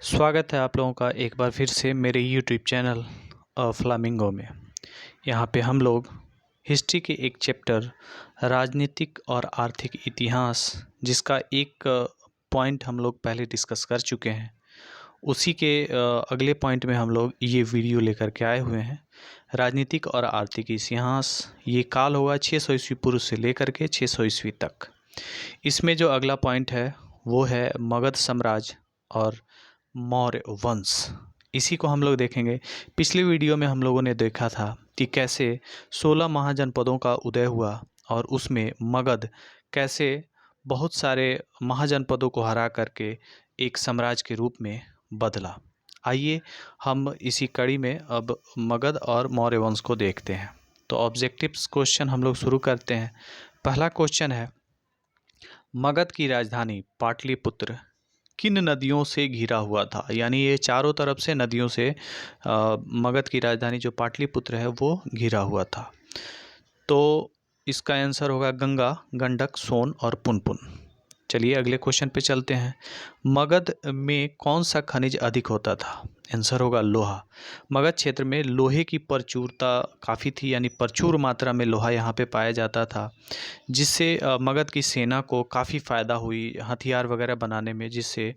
स्वागत है आप लोगों का एक बार फिर से मेरे यूट्यूब चैनल फ्लामिंगो में। यहाँ पे हम लोग हिस्ट्री के एक चैप्टर राजनीतिक और आर्थिक इतिहास जिसका एक पॉइंट हम लोग पहले डिस्कस कर चुके हैं, उसी के अगले पॉइंट में हम लोग ये वीडियो लेकर के आए हुए हैं। राजनीतिक और आर्थिक इतिहास ये काल होगा 600 ईस्वी पूर्व से लेकर के 600 ईस्वी तक। इसमें जो अगला पॉइंट है वो है मगध साम्राज्य और मौर्य वंश। इसी को हम लोग देखेंगे। पिछले वीडियो में हम लोगों ने देखा था कि कैसे 16 महाजनपदों का उदय हुआ और उसमें मगध कैसे बहुत सारे महाजनपदों को हरा करके एक साम्राज्य के रूप में बदला। आइए हम इसी कड़ी में अब मगध और मौर्य वंश को देखते हैं। तो ऑब्जेक्टिव्स क्वेश्चन हम लोग शुरू करते हैं। पहला क्वेश्चन है, मगध की राजधानी पाटलिपुत्र किन नदियों से घिरा हुआ था? यानी ये चारों तरफ से नदियों से मगध की राजधानी जो पाटलिपुत्र है वो घिरा हुआ था। तो इसका आंसर होगा गंगा, गंडक, सोन और पुनपुन। चलिए अगले क्वेश्चन पे चलते हैं। मगध में कौन सा खनिज अधिक होता था? आंसर होगा लोहा। मगध क्षेत्र में लोहे की प्रचुरता काफ़ी थी, यानी प्रचुर मात्रा में लोहा यहाँ पे पाया जाता था, जिससे मगध की सेना को काफ़ी फ़ायदा हुई हथियार वगैरह बनाने में, जिससे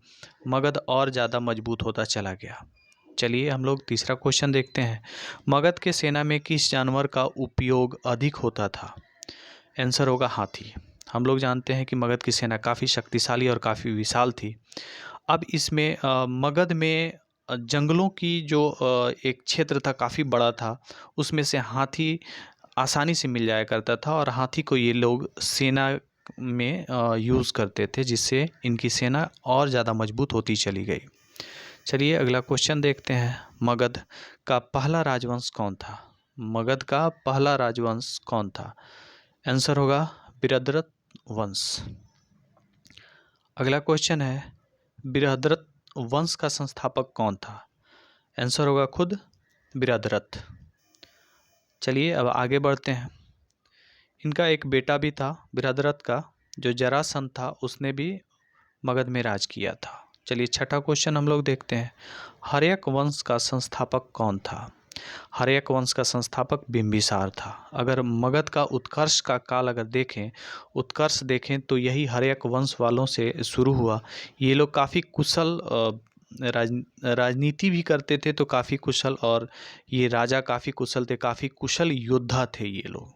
मगध और ज़्यादा मजबूत होता चला गया। चलिए हम लोग तीसरा क्वेश्चन देखते हैं। मगध के सेना में किस जानवर का उपयोग अधिक होता था? आंसर होगा हाथी। हम लोग जानते हैं कि मगध की सेना काफ़ी शक्तिशाली और काफ़ी विशाल थी। अब इसमें मगध में जंगलों की जो एक क्षेत्र था काफ़ी बड़ा था, उसमें से हाथी आसानी से मिल जाया करता था और हाथी को ये लोग सेना में यूज़ करते थे, जिससे इनकी सेना और ज़्यादा मजबूत होती चली गई। चलिए अगला क्वेश्चन देखते हैं। मगध का पहला राजवंश कौन था? मगध का पहला राजवंश कौन था? आंसर होगा बृहद्रथ वंश। अगला क्वेश्चन है, बृहद्रथ वंश का संस्थापक कौन था? आंसर होगा खुद बृहद्रथ। चलिए अब आगे बढ़ते हैं। इनका एक बेटा भी था बृहद्रथ का, जो जरासंध था, उसने भी मगध में राज किया था। चलिए छठा क्वेश्चन हम लोग देखते हैं। हर्यक वंश का संस्थापक कौन था? हर्यक वंश का संस्थापक बिंबिसार था। अगर मगध का उत्कर्ष का काल अगर देखें, उत्कर्ष देखें तो यही हर्यक वंश वालों से शुरू हुआ। ये लोग काफ़ी कुशल राजनीति भी करते थे, तो काफ़ी कुशल, और ये राजा काफ़ी कुशल थे, काफ़ी कुशल योद्धा थे ये लोग।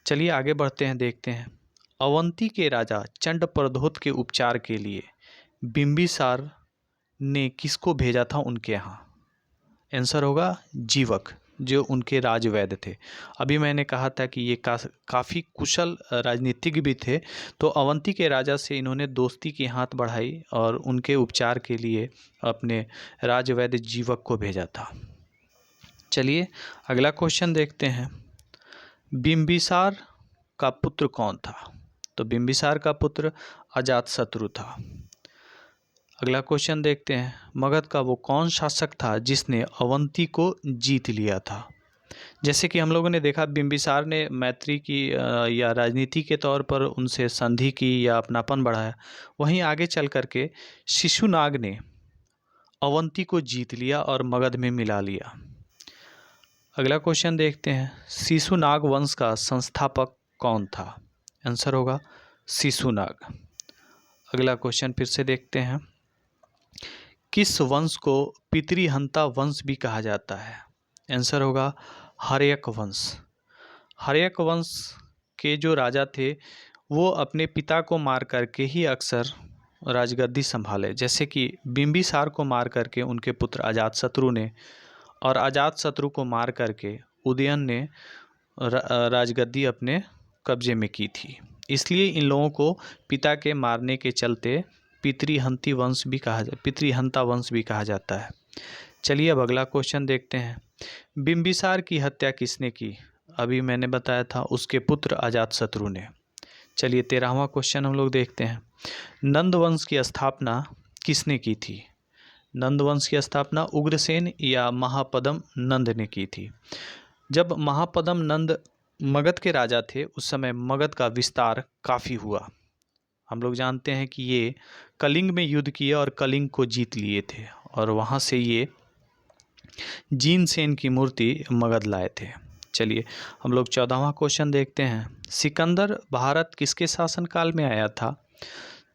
चलिए आगे बढ़ते हैं, देखते हैं। अवंती के राजा चंडप्रद्योत के उपचार के लिए बिंबिसार ने किसको भेजा था उनके यहाँ? आंसर होगा जीवक, जो उनके राजवैद्य थे। अभी मैंने कहा था कि ये काफ़ी कुशल राजनीतिज्ञ भी थे, तो अवंती के राजा से इन्होंने दोस्ती की हाथ बढ़ाई और उनके उपचार के लिए अपने राजवैद्य जीवक को भेजा था। चलिए अगला क्वेश्चन देखते हैं। बिंबिसार का पुत्र कौन था? तो बिंबिसार का पुत्र अजातशत्रु था। अगला क्वेश्चन देखते हैं। मगध का वो कौन शासक था जिसने अवंती को जीत लिया था? जैसे कि हम लोगों ने देखा, बिंबिसार ने मैत्री की या राजनीति के तौर पर उनसे संधि की या अपनापन बढ़ाया, वहीं आगे चल करके शिशुनाग ने अवंती को जीत लिया और मगध में मिला लिया। अगला क्वेश्चन देखते हैं। शिशुनाग वंश का संस्थापक कौन था? आंसर होगा शिशुनाग। अगला क्वेश्चन फिर से देखते हैं। किस वंश को पितृहंता वंश भी कहा जाता है? आंसर होगा हर्यक वंश। हर्यक वंश के जो राजा थे वो अपने पिता को मार करके ही अक्सर राजगद्दी संभाले। जैसे कि बिंबिसार को मार करके उनके पुत्र अजातशत्रु ने, और अजातशत्रु को मार करके उदयन ने राजगद्दी अपने कब्जे में की थी। इसलिए इन लोगों को पिता के मारने के चलते पितृहंता वंश भी कहा जाता है। चलिए अब अगला क्वेश्चन देखते हैं। बिंबिसार की हत्या किसने की? अभी मैंने बताया था, उसके पुत्र अजातशत्रु ने। चलिए 13वां क्वेश्चन हम लोग देखते हैं। नंद वंश की स्थापना किसने की थी? नंद वंश की स्थापना उग्रसेन या महापद्म नंद ने की थी। जब महापद्म नंद मगध के राजा थे, उस समय मगध का विस्तार काफ़ी हुआ। हम लोग जानते हैं कि ये कलिंग में युद्ध किए और कलिंग को जीत लिए थे, और वहाँ से ये जीनसेन की मूर्ति मगध लाए थे। चलिए हम लोग 14वां क्वेश्चन देखते हैं। सिकंदर भारत किसके शासनकाल में आया था?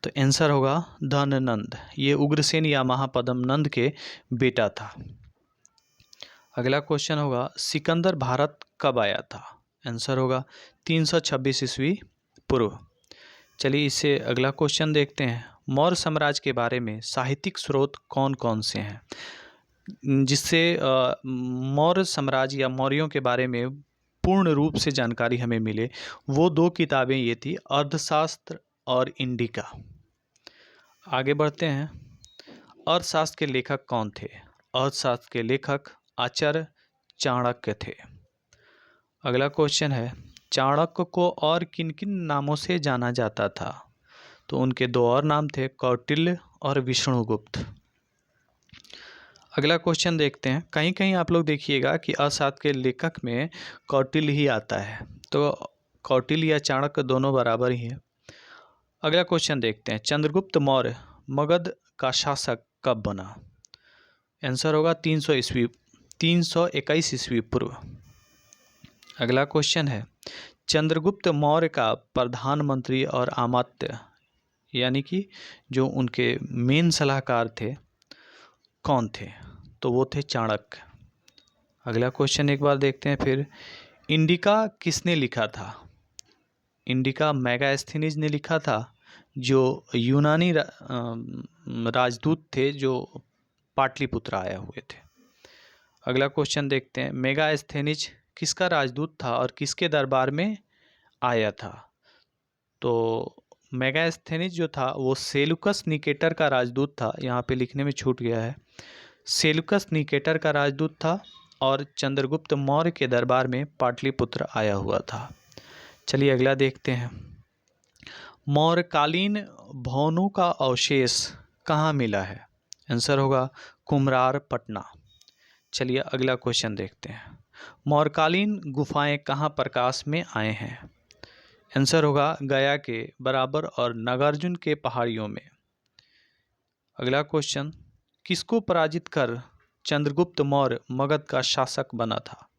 तो आंसर होगा धननंद। ये उग्रसेन या महापद्म नंद के बेटा था। अगला क्वेश्चन होगा सिकंदर भारत कब आया था? आंसर होगा 326 ईस्वी पूर्व। चलिए इससे अगला क्वेश्चन देखते हैं। मौर्य साम्राज्य के बारे में साहित्यिक स्रोत कौन कौन से हैं जिससे मौर्य साम्राज्य या मौर्यों के बारे में पूर्ण रूप से जानकारी हमें मिले? वो दो किताबें ये थी, अर्थशास्त्र और इंडिका। आगे बढ़ते हैं। अर्थशास्त्र के लेखक कौन थे? अर्थशास्त्र के लेखक आचार्य चाणक्य थे। अगला क्वेश्चन है चाणक्य को और किन किन नामों से जाना जाता था? तो उनके दो और नाम थे, कौटिल्य और विष्णुगुप्त। अगला क्वेश्चन देखते हैं। कहीं कहीं आप लोग देखिएगा कि अर्थशास्त्र के लेखक में कौटिल्य ही आता है, तो कौटिल्य या चाणक्य दोनों बराबर ही हैं। अगला क्वेश्चन देखते हैं। चंद्रगुप्त मौर्य मगध का शासक कब बना? आंसर होगा 321 ईस्वी पूर्व। अगला क्वेश्चन है चंद्रगुप्त मौर्य का प्रधानमंत्री और अमात्य यानी कि जो उनके मेन सलाहकार थे कौन थे? तो वो थे चाणक्य। अगला क्वेश्चन एक बार देखते हैं फिर। इंडिका किसने लिखा था? इंडिका मेगास्थनीज ने लिखा था, जो यूनानी राजदूत थे जो पाटलिपुत्र आए हुए थे। अगला क्वेश्चन देखते हैं। मेगास्थनीज किसका राजदूत था और किसके दरबार में आया था? तो मेगास्थनीज जो था वो सेलुकस निकेटर का राजदूत था। यहाँ पे लिखने में छूट गया है। सेलुकस निकेटर का राजदूत था और चंद्रगुप्त मौर्य के दरबार में पाटलिपुत्र आया हुआ था। चलिए अगला देखते हैं। मौर्यकालीन भवनों का अवशेष कहाँ मिला है? आंसर होगा कुम्हरार पटना। चलिए अगला क्वेश्चन देखते हैं। मौर्यकालीन गुफाएं कहाँ प्रकाश में आए हैं? आंसर होगा गया के बराबर और नागार्जुन के पहाड़ियों में। अगला क्वेश्चन। किसको पराजित कर चंद्रगुप्त मौर्य मगध का शासक बना था?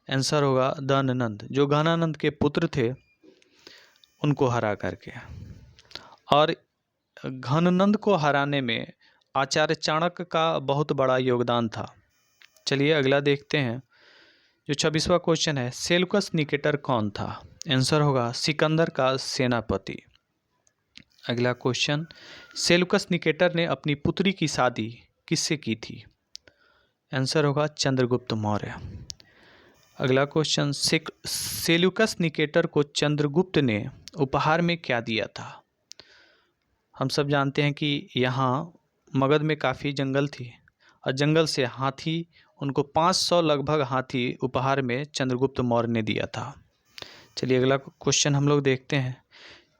आंसर होगा धननंद, जो घनानंद के पुत्र थे उनको हरा करके। और घनानंद को हराने में आचार्य चाणक्य का बहुत बड़ा योगदान था। चलिए अगला देखते हैं। जो 26वां क्वेश्चन है। सेलुकस निकेटर कौन था? आंसर होगा सिकंदर का सेनापति। अगला क्वेश्चन। सेलुकस निकेटर ने अपनी पुत्री की शादी किससे की थी? आंसर होगा चंद्रगुप्त मौर्य। अगला क्वेश्चन। सेल्यूकस निकेटर को चंद्रगुप्त ने उपहार में क्या दिया था? हम सब जानते हैं कि यहाँ मगध में काफ़ी जंगल थी और जंगल से हाथी, उनको 500 लगभग हाथी उपहार में चंद्रगुप्त मौर्य ने दिया था। चलिए अगला क्वेश्चन हम लोग देखते हैं।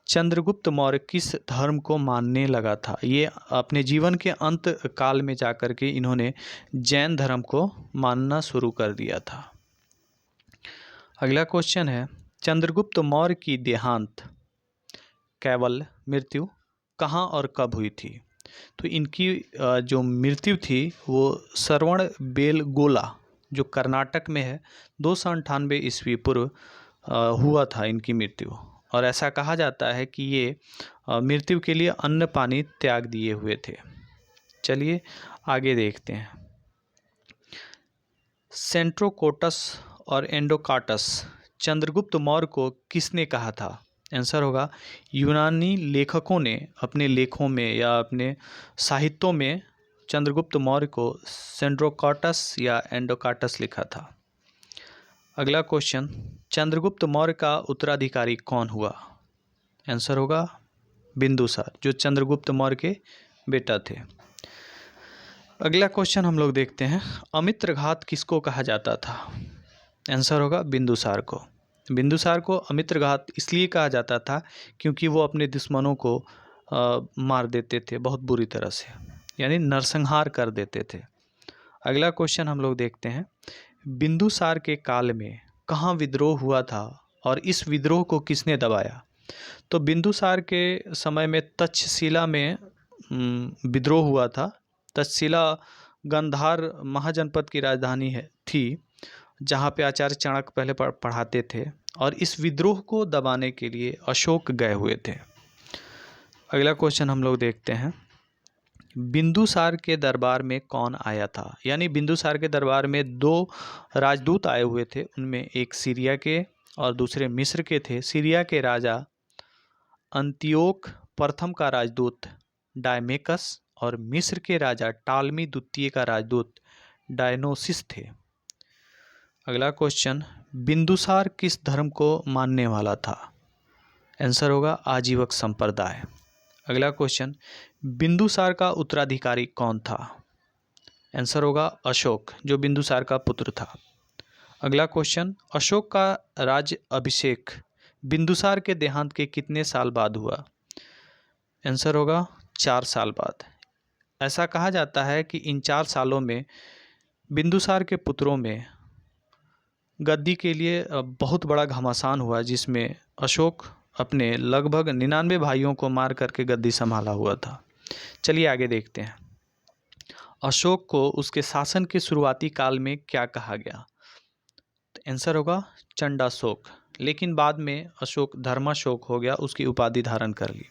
चंद्रगुप्त मौर्य किस धर्म को मानने लगा था? ये अपने जीवन के अंत काल में जाकर के इन्होंने जैन धर्म को मानना शुरू कर दिया था। अगला क्वेश्चन है। चंद्रगुप्त मौर्य की देहांत केवल मृत्यु कहाँ और कब हुई थी? तो इनकी जो मृत्यु थी वो श्रवण बेलगोला जो कर्नाटक में है 298 ईस्वी पूर्व हुआ था इनकी मृत्यु। और ऐसा कहा जाता है कि ये मृत्यु के लिए अन्न पानी त्याग दिए हुए थे। चलिए आगे देखते हैं। सेंट्रोकोटस और एंडोकाटस चंद्रगुप्त मौर्य को किसने कहा था? आंसर होगा यूनानी लेखकों ने अपने लेखों में या अपने साहित्यों में चंद्रगुप्त मौर्य को सेंट्रोकोटस या एंडोकाटस लिखा था। अगला क्वेश्चन। चंद्रगुप्त मौर्य का उत्तराधिकारी कौन हुआ? आंसर होगा बिंदुसार, जो चंद्रगुप्त मौर्य के बेटा थे। अगला क्वेश्चन हम लोग देखते हैं। अमित्रघात किसको कहा जाता था? आंसर होगा बिंदुसार को। बिंदुसार को अमित्रघात इसलिए कहा जाता था क्योंकि वो अपने दुश्मनों को मार देते थे बहुत बुरी तरह से, यानी नरसंहार कर देते थे। अगला क्वेश्चन हम लोग देखते हैं। बिंदुसार के काल में कहाँ विद्रोह हुआ था और इस विद्रोह को किसने दबाया? तो बिंदुसार के समय में तक्षशिला में विद्रोह हुआ था तक्षशिला गांधार महाजनपद की राजधानी थी, जहाँ पे आचार्य चाणक्य पहले पढ़ाते थे, और इस विद्रोह को दबाने के लिए अशोक गए हुए थे। अगला क्वेश्चन हम लोग देखते हैं, बिंदुसार के दरबार में कौन आया था? यानी बिंदुसार के दरबार में 2 राजदूत आए हुए थे, उनमें एक सीरिया के और दूसरे मिस्र के थे। सीरिया के राजा अंतियोक प्रथम का राजदूत डायमेकस और मिस्र के राजा टालमी द्वितीय का राजदूत डायनोसिस थे। अगला क्वेश्चन, बिंदुसार किस धर्म को मानने वाला था? आंसर होगा आजीवक संप्रदाय। अगला क्वेश्चन, बिंदुसार का उत्तराधिकारी कौन था? आंसर होगा अशोक, जो बिंदुसार का पुत्र था। अगला क्वेश्चन, अशोक का राज्य अभिषेक बिंदुसार के देहांत के कितने साल बाद हुआ? आंसर होगा 4 साल बाद। ऐसा कहा जाता है कि इन 4 सालों में बिंदुसार के पुत्रों में गद्दी के लिए बहुत बड़ा घमासान हुआ, जिसमें अशोक अपने लगभग 99 भाइयों को मार करके गद्दी संभाला हुआ था। चलिए आगे देखते हैं, अशोक को उसके शासन के शुरुआती काल में क्या कहा गया? तो आंसर होगा चंडाशोक, लेकिन बाद में अशोक धर्माशोक हो गया, उसकी उपाधि धारण कर ली।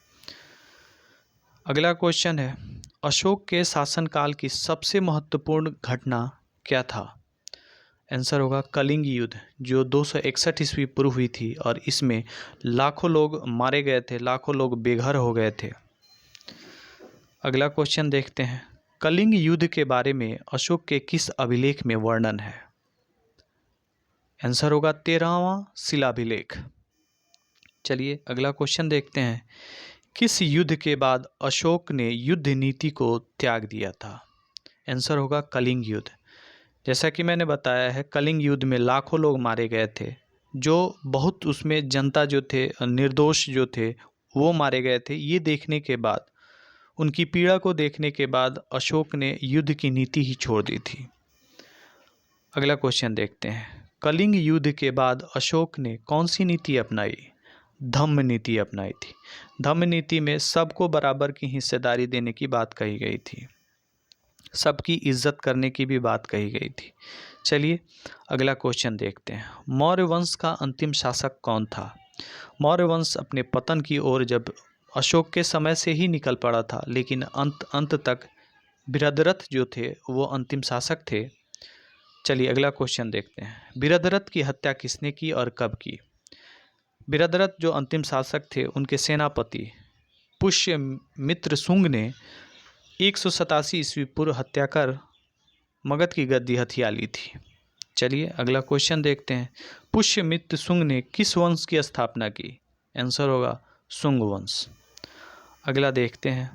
अगला क्वेश्चन है, अशोक के शासनकाल की सबसे महत्वपूर्ण घटना क्या था? आंसर होगा कलिंग युद्ध, जो 261 ईस्वी पूर्व हुई थी, और इसमें लाखों लोग मारे गए थे, लाखों लोग बेघर हो गए थे। अगला क्वेश्चन देखते हैं, कलिंग युद्ध के बारे में अशोक के किस अभिलेख में वर्णन है? आंसर होगा 13वां शिलाभिलेख। चलिए अगला क्वेश्चन देखते हैं, किस युद्ध के बाद अशोक ने युद्ध नीति को त्याग दिया था? आंसर होगा कलिंग युद्ध। जैसा कि मैंने बताया है, कलिंग युद्ध में लाखों लोग मारे गए थे, जो बहुत उसमें जनता जो थे, निर्दोष जो थे, वो मारे गए थे। ये देखने के बाद, उनकी पीड़ा को देखने के बाद अशोक ने युद्ध की नीति ही छोड़ दी थी। अगला क्वेश्चन देखते हैं, कलिंग युद्ध के बाद अशोक ने कौन सी नीति अपनाई? धम्म नीति अपनाई थी। धम्म नीति में सबको बराबर की हिस्सेदारी देने की बात कही गई थी, सबकी इज्जत करने की भी बात कही गई थी। चलिए अगला क्वेश्चन देखते हैं, मौर्य वंश का अंतिम शासक कौन था? मौर्य वंश अपने पतन की ओर जब अशोक के समय से ही निकल पड़ा था, लेकिन अंत तक बृहद्रथ जो थे वो अंतिम शासक थे। चलिए अगला क्वेश्चन देखते हैं, बृहद्रथ की हत्या किसने की और कब की? बृहद्रथ जो अंतिम शासक थे, उनके सेनापति पुष्यमित्र शुंग ने 187 ईस्वी पूर्व हत्या कर मगध की गद्दी हथिया ली थी। चलिए अगला क्वेश्चन देखते हैं, पुष्यमित्र शुंग ने किस वंश की स्थापना की? आंसर होगा शुंग वंश। अगला देखते हैं,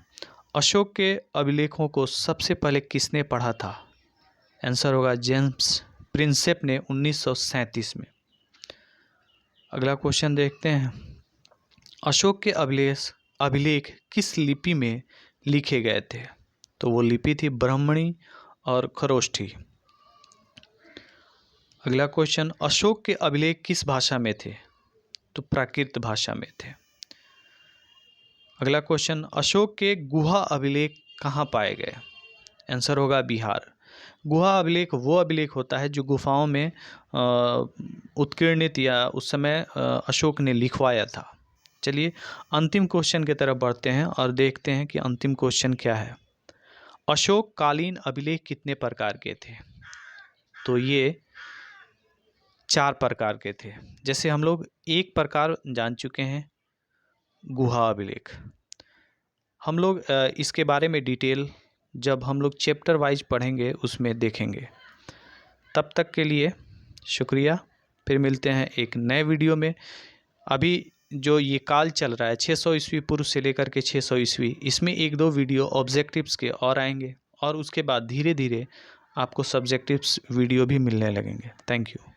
अशोक के अभिलेखों को सबसे पहले किसने पढ़ा था? आंसर होगा जेम्स प्रिंसेप ने 1937 में। अगला क्वेश्चन देखते हैं, अशोक के अभिलेख किस लिपि में लिखे गए थे? तो वो लिपि थी ब्राह्मणी और खरोष्ठी। अगला क्वेश्चन, अशोक के अभिलेख किस भाषा में थे? तो प्राकृत भाषा में थे। अगला क्वेश्चन, अशोक के गुहा अभिलेख कहाँ पाए गए? आंसर होगा बिहार। गुहा अभिलेख वो अभिलेख होता है जो गुफाओं में उत्कीर्णित या उस समय अशोक ने लिखवाया था। चलिए अंतिम क्वेश्चन की तरफ बढ़ते हैं और देखते हैं कि अंतिम क्वेश्चन क्या है। अशोक कालीन अभिलेख कितने प्रकार के थे? तो ये 4 प्रकार के थे। जैसे हम लोग एक प्रकार जान चुके हैं, गुहा अभिलेख। हम लोग इसके बारे में डिटेल जब हम लोग चैप्टर वाइज पढ़ेंगे उसमें देखेंगे। तब तक के लिए शुक्रिया, फिर मिलते हैं एक नए वीडियो में। अभी जो ये काल चल रहा है 600 ईस्वी पूर्व से लेकर के 600 ईस्वी, इसमें 1-2 वीडियो ऑब्जेक्टिव्स के और आएंगे, और उसके बाद धीरे धीरे आपको सब्जेक्टिव्स वीडियो भी मिलने लगेंगे। Thank you.